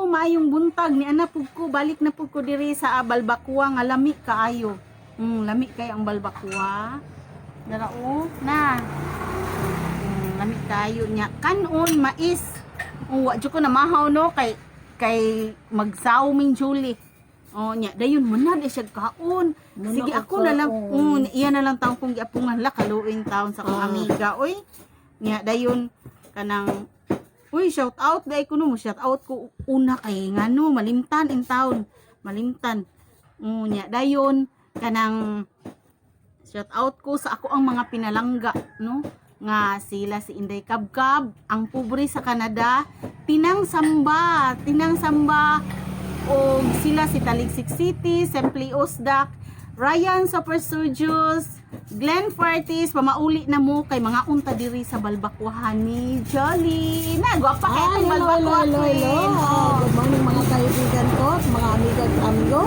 maayong buntag ni ana pud ko balik na pud ko diri sa Balbakwa nga lami kaayo. Lami kay ang Balbakwa. Dara na. Lami kayo nya kanon mais. Wa jud ko na mahaw no kay magsawming Julie. Nya dayon manad siya kaon. Sige ako na lang. Iya na lang taong kong giapungan la kaluin taon sa kong amiga oy. Nya dayon kanang uy, shout out day ko no, shout out ko una kay ngano malimtan in town. Malimtan. Nya dayon kanang shout out ko sa ako ang mga pinalangga, no? Nga sila si Inday Kabkab, ang pobre sa Canada, Tinang Samba o sila si Taligsik City, Simply Osdak, Ryan Super Surgeons, Glenn Fartis, pamauli na mo kay mga unta diri sa Balbakwahan ni Jolly. Gwapa kay itong Balbakwa queen. Good morning mga kaibigan ko, mga amiga at amigo.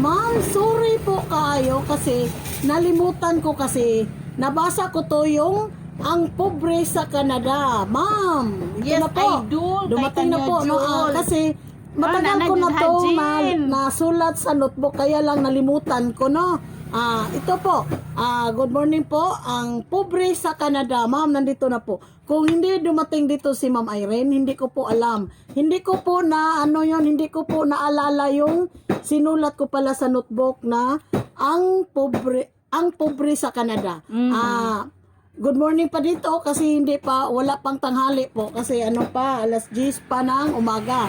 Ma'am, sorry po kayo kasi nalimutan ko kasi nabasa ko to yung ang pobre sa Canada. Ma'am, ito Yes, na po. idol. Dumating na po. No, kasi matagal ko na to nasulat sa notebook kaya lang nalimutan ko no. Ito po. Good morning po. Ang pobre sa Canada. Ma'am, nandito na po. Kung hindi dumating dito si Ma'am Irene, hindi ko po alam. Hindi ko po na hindi ko po naalala yung sinulat ko pala sa notebook na ang pobre sa Canada. Good morning pa dito kasi wala pang tanghali po kasi alas 10 pa ng umaga.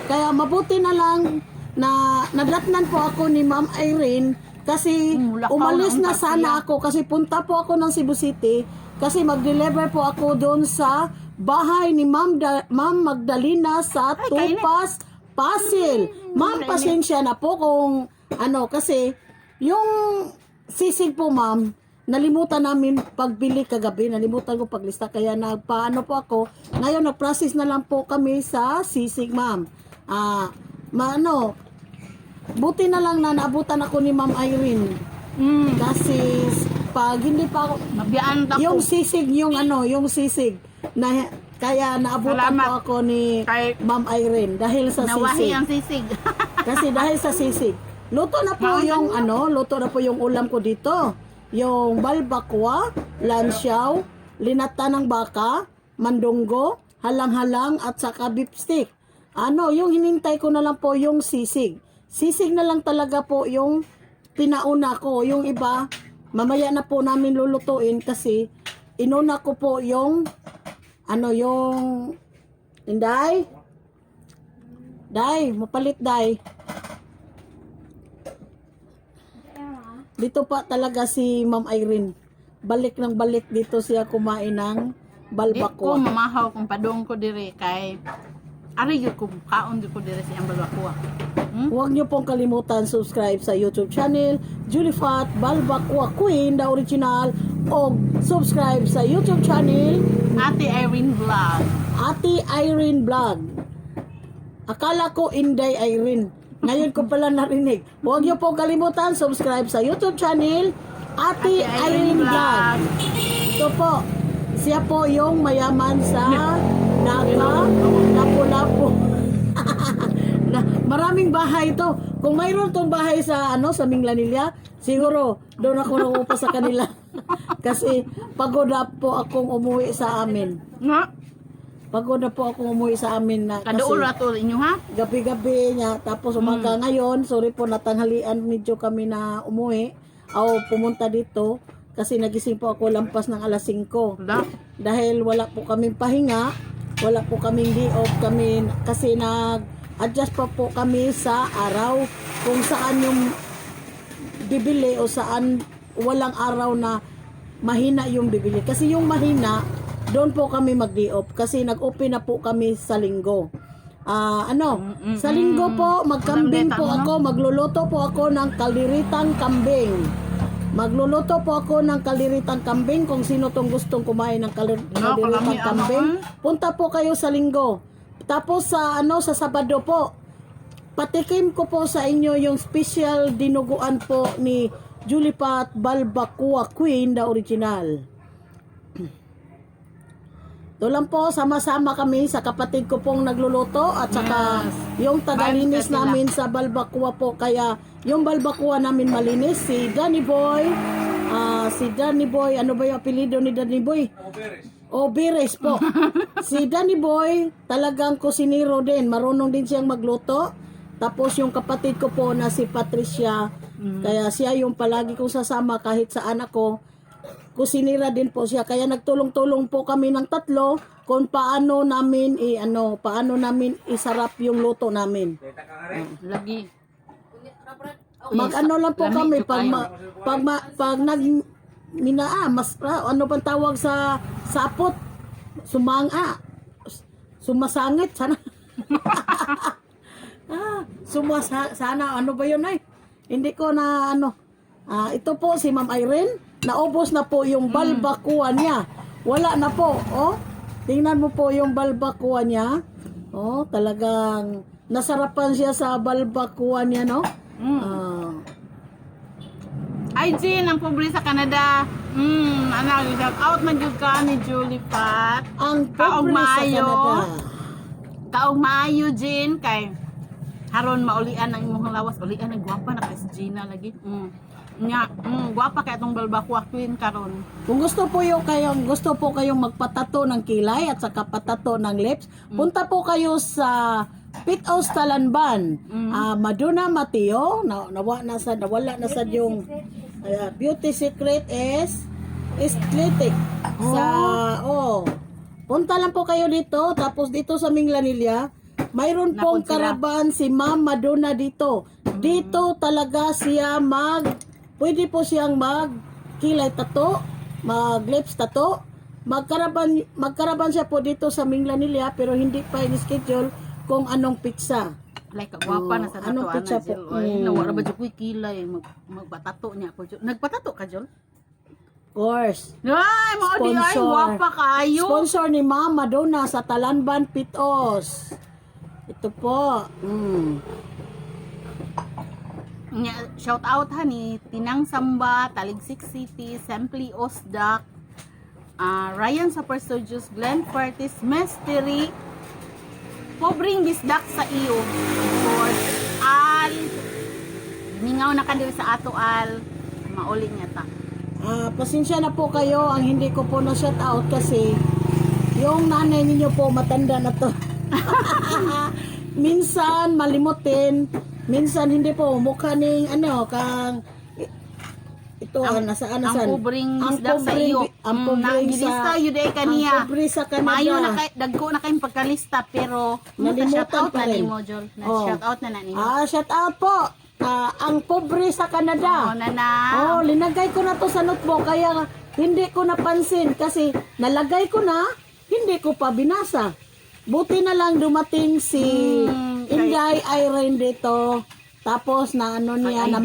Kaya mabuti na lang na nadatnan po ako ni Ma'am Irene kasi umalis na sana ako kasi punta po ako ng Cebu City kasi mag-deliver po ako doon sa bahay ni Ma'am Magdalena sa Tupas, Pasil. Ma'am, pasensya na po kung kasi yung sisig po ma'am, nalimutan namin pagbili kagabi, nalimutan ko paglista kaya nagpaano po ako. Ngayon nag-process na lang po kami sa sisig ma'am. Buti na lang na naabutan ako ni Ma'am Irene. Kasi pag hindi pa ako yung sisig yung sisig na kaya naabutan po ako ni Ma'am Irene dahil sa nawahi sisig. ang sisig. Kasi dahil sa sisig. Luto na po yung ulam ko dito. Yung balbakwa, lansiaw, linata ng baka, mandunggo, halang-halang at saka beef stick. Yung hinintay ko na lang po yung sisig. Sisig na lang talaga po yung pinauna ko. Yung iba, mamaya na po namin lulutuin kasi inuna ko po yung yung Inday. Day, mapalit day. Dito pa talaga si Ma'am Irene. Balik ng balik dito siya kumain ng balbakwa. Dito mamahaw kung padong ko dire kay ari yun ko kaon ko dire sa Balbakwa. Huwag niyo pong kalimutan subscribe sa YouTube channel Julie Fat Balbakwa Queen, the original, o subscribe sa YouTube channel Ate Irene Vlog. Ate Irene Vlog. Akala ko Inday Irene. Ngayon ko pala narinig. Huwag niyo pong kalimutan subscribe sa YouTube channel Ate Irene Vlog. Ito po. Siya po yung mayaman sa Lapu-Lapu. Maraming bahay ito. Kung mayroon tong bahay sa sa Minglanilla, siguro doon ako naupa sa kanila. Kasi pagod na po akong umuwi sa amin. Pagod na po akong umuwi sa amin na kasi Kaduura to inyo ha? gabi-gabi niya. Tapos umaga ngayon, sorry po natanghalian medyo kami na umuwi. Pumunta dito kasi nagising po ako lampas ng alas 5. Dahil wala po kaming pahinga, wala po kaming day off kami kasi nag-adjust pa po kami sa araw kung saan yung bibili o saan walang araw na mahina yung bibili. Kasi yung mahina, doon po kami mag-day off kasi nag-open na po kami sa linggo. Sa linggo po, magkambing po ako, magluluto po ako ng kaliritang kambing. Magluluto po ako ng kaliritang kambing kung sino tong gustong kumain ng kaliritang kambing. Punta po kayo sa linggo. Tapos sa Sabado po, patikim ko po sa inyo yung special dinuguan po ni Julie Pat Balbakwa Queen, the original. Ito lang po, sama-sama kami sa kapatid ko pong nagluluto at saka yung tagalinis Vibes ka sila. namin sa balbakwa po. Kaya yung balbakwa namin malinis, si Danny Boy. Si Danny Boy, ano ba yung apelido ni Danny Boy? Oberes po. Si Danny Boy, talagang kusinero din. Marunong din siyang magluto. Tapos yung kapatid ko po na si Patricia, kaya siya yung palagi kong sasama kahit saan ako. Kusinira din po siya. Kaya nagtulong-tulong po kami ng tatlo kung paano namin isarap yung luto namin. Lagi. Mag-ano lang po Lamig kami to pag ano pang tawag sa sapot? Sumasangit sana. Sana ano ba yun ay? Hindi ko na ano. Ito po si Ma'am Irene. Naubos na po yung balbakuan niya. Wala na po. Oh, tingnan mo po yung balbakuan niya. Oh, talagang nasarapan siya sa balbakuan niya, no? Ay, Jean, ang pobre sa Canada. Shout out man jud ka ni Julie Pat. Ang Kaog pobre sa maayo. Canada. Kaog maayo, Jean, kay haron maulian ang imong lawas. Ulian ang gwapa na kay si Gina lagi. Gwapa kay atong balbakwa queen karon. Kung gusto po kayong magpatato ng kilay at saka patato ng lips, punta po kayo sa Pitos Talanban. Madonna Mateo, nawala na sa yung beauty secret is aesthetic. Punta lang po kayo dito, tapos dito sa Minglanilla, mayroon pong Napon sila. karaban si Ma'am Madonna dito. Dito talaga siya pwede po siyang kilay tato, lips tato. Magkaraban siya po dito sa Minglanilla pero hindi pa in-schedule kung anong pizza. Like gwapa na sa Anong tato pizza ana po? Jill. Oy, nawara ba jud ko'y kilay magpatato niya ko. Nagpatato ka, Jol? Of course. Ay, mo di ay Sponsor. gwapa kayo. Sponsor ni Ma'am Madonna sa Talanban Pitos. Ito po. Shout out ha ni Tinang Samba, Taligsik City, Simply Osdak, Ryan Super Studios, Glenn Curtis, Mystery, Pobreng Bisdak sa iyo. Of course, Al, ningaw na ka dito sa ato Al, mauli niya ta. Pasensya na po kayo ang hindi ko po na shout out kasi yung nanay ninyo po matanda na to. Minsan malimutin, minsan hindi po mukha ning kang ito nasaan Ang pobreng bisdak sa iyo. ang pobreng Nagilista sa yun ay kaniya. ang pobre sa Canada. Mayo na kay dagko na kayong pagkalista pero Nalimutan shout out pa na rin. nimo Jol. Oh. Shout out na nimo. Shout out po. Ang pobre sa Canada. Nana. Linagay ko na to sa notebook kaya hindi ko napansin kasi nalagay ko na, hindi ko pa binasa. Buti na lang dumating si Inday Irene dito. Tapos na niya na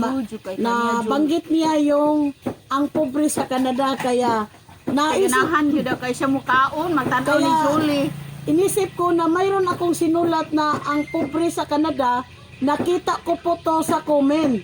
banggit niya yung ang pobre sa Canada kaya Ganahan yun daw kay siya mukaon magtanaw ni Julie. Inisip ko na mayroon akong sinulat na ang pobre sa Canada. Nakita ko po to sa comment.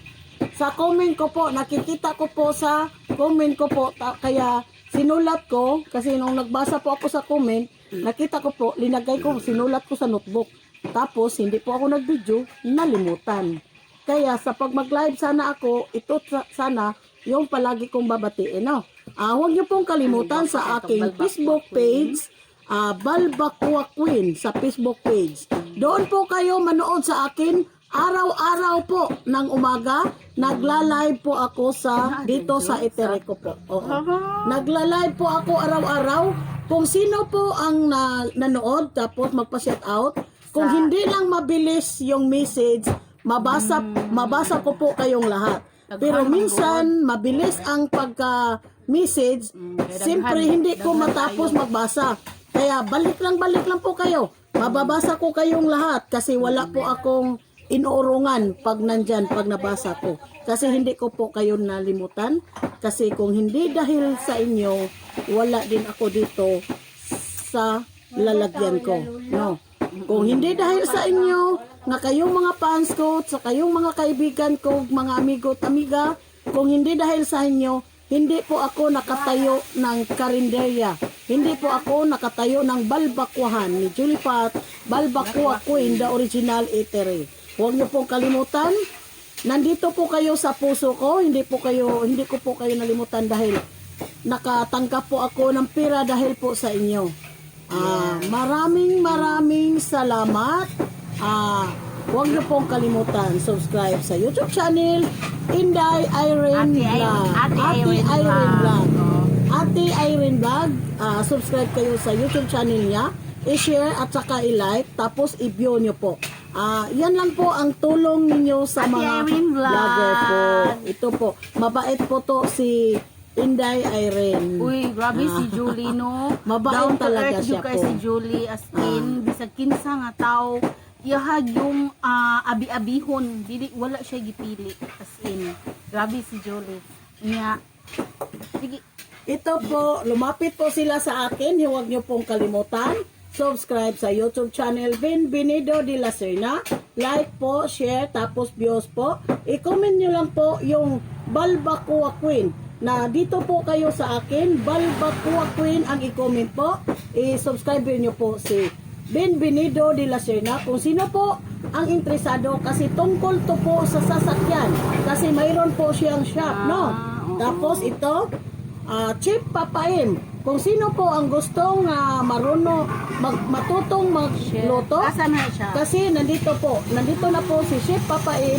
Sa comment ko po, nakikita ko po sa comment ko po. Kaya sinulat ko, kasi nung nagbasa po ako sa comment, nakita ko po, linagay ko, sinulat ko sa notebook. Tapos, hindi po ako nag-video, nalimutan. Kaya sa pag mag-live sana ako, ito sana yung palagi kong babatiin. No? Huwag niyo pong kalimutan sa aking Facebook page, Balbakwa Queen sa Facebook page. Doon po kayo manood sa akin. Araw-araw po ng umaga, nagla-live po ako dito sa Eterico po. Nagla-live po ako araw-araw. Kung sino po ang nanood, tapos magpa-shout out. Kung hindi lang mabilis yung message, mabasa ko po kayong lahat. Pero minsan, mabilis ang pagka-message, siyempre hindi ko matapos magbasa. Kaya balik lang po kayo. Mababasa ko kayong lahat kasi wala po akong inuurungan pag nabasa ko. Kasi hindi ko po kayo nalimutan. Kasi kung hindi dahil sa inyo, wala din ako dito sa lalagyan ko. No. Kung hindi dahil sa inyo, nga kayong mga fans ko, sa kayong mga kaibigan ko, mga amigo at amiga, kung hindi dahil sa inyo, hindi po ako nakatayo ng karinderya. hindi po ako nakatayo ng balbakwahan ni Julie Pat, Balbakwa Queen, the original eatery. Huwag niyo pong kalimutan, nandito po kayo sa puso ko, hindi ko po kayo nalimutan dahil nakatanggap po ako ng pera dahil po sa inyo. Maraming salamat. Huwag niyo pong kalimutan, subscribe sa YouTube channel, Inday Irene Vlog. Ate Irene Vlog. Ate Irene Vlog, subscribe kayo sa YouTube channel niya, i-share at saka i-like, tapos i-view niyo po. Yan lang po ang tulong ninyo sa Ate mga Irene Vlog. vlogger po. Ito po, mabait po to si Inday Irene. Uy, grabe si Julie, no? Mabait Down to talaga earth siya yung kay po. si Julie, as in, bisag kinsa nga tao, iyahag yung abi-abihon, wala siya gipili, as in. Grabe si Julie. Niya, sige, Ito po, lumapit po sila sa akin. Huwag niyo pong kalimutan. Subscribe sa YouTube channel Bienvenido de la Serna. Like po, share, tapos views po. I-comment niyo lang po yung Balbakwa Queen. Na dito po kayo sa akin, Balbakwa Queen ang i-comment po. I-subscribe niyo po si Bienvenido de la Serna. Kung sino po ang interesado kasi tungkol to po sa sasakyan. Kasi mayroon po siyang shop, no? Tapos ito, Chef Papain. Kung sino po ang gustong marunong matutong magluto, asan na siya? kasi nandito na po si Chef Papain.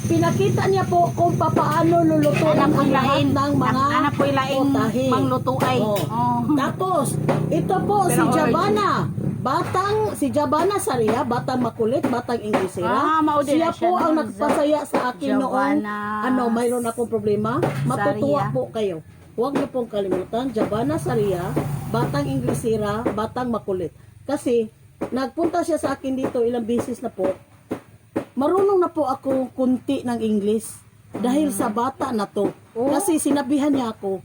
Pinakita niya po kung papaano lulutuin ang lahat ng mga anak po ilaing potahe. manglutuay. Oh. Oh. Tapos, ito po si Jabana. Si Jabana Saria, batang makulit, batang Inglesera. maudin Siya na siya, po ang no? nagpasaya sa akin noong Jabana mayroon akong problema. Matutuwa Saria. po kayo. Huwag niyo pong kalimutan, Jabana Saria, batang Inglesera, batang makulit. Kasi, nagpunta siya sa akin dito ilang beses na po. Marunong na po ako kunti ng English dahil sa bata na to. Kasi sinabihan niya ako,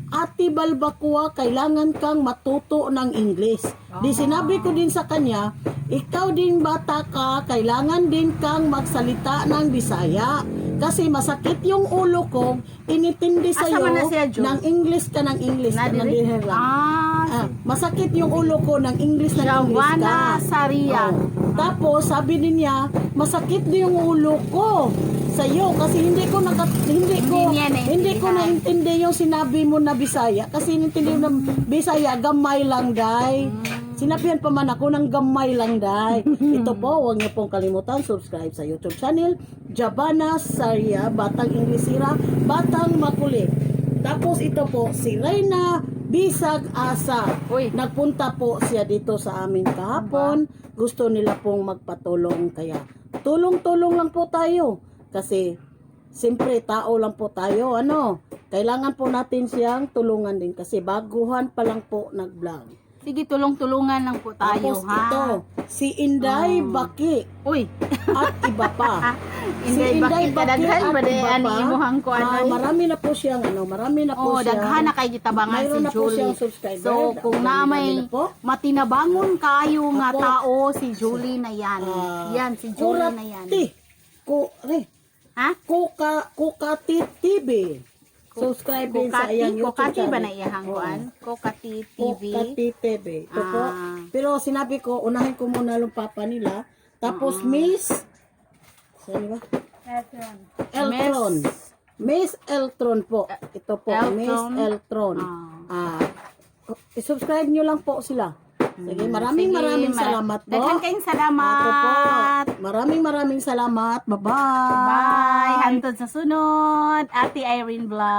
Ate Balbakwa, kailangan kang matuto ng English. Di sinabi ko din sa kanya, ikaw din bata ka, kailangan din kang magsalita ng Bisaya. Kasi masakit yung ulo ko, initindi Asa sa'yo man na siya, Jo? ng English ka ng English ka. Nadiri? Masakit yung ulo ko ng English na English ka. Jabana Saria. Tapos sabi din niya, masakit din yung ulo ko sa iyo kasi hindi ko naintindi yung sinabi mo na Bisaya kasi inintindi mo na Bisaya gamay lang day. Sinabihan pa man ako ng gamay lang day. Ito po, huwag niyo pong kalimutan subscribe sa YouTube channel Jabana Saria, batang Inglesera, batang makulit. Tapos ito po si Reyna Bisag Asa. Uy. Nagpunta po siya dito sa amin kahapon. Gusto nila pong magpatulong. Kaya tulong-tulong lang po tayo. Kasi siyempre tao lang po tayo. Kailangan po natin siyang tulungan din. Kasi baguhan pa lang po nag-vlog. Sige, tulong-tulungan lang po tayo, Tapos ha? ito, si Inday Baki Uy. at iba pa. Inday Baki, kadaghan ba di ani imuhang ko marami na po siyang marami na po siyang daghan na kay gitabangan mayroon si na po siyang Julie. subscriber. So, kung na Marami may na po. matinabangon kayo nga Ako. tao, si Julie na yan. Yan, si Julie na yan. Ha? Kukati TV. Subscribe din sa iyang YouTube Kokati channel. ba na iyahang kuan? Kokati TV. Kukati TV. Ito po. Pero sinabi ko, unahin ko muna yung papa nila. Tapos Miss, saan ba? Eltron. Miss Eltron po. Ito po, Eltron. Miss Eltron. I-subscribe nyo lang po sila. Sige, maraming salamat po. Daghan kayong Ito po. salamat. Maraming salamat. Bye-bye. Bye. Hantod sa sunod. Ate Irene Vlog.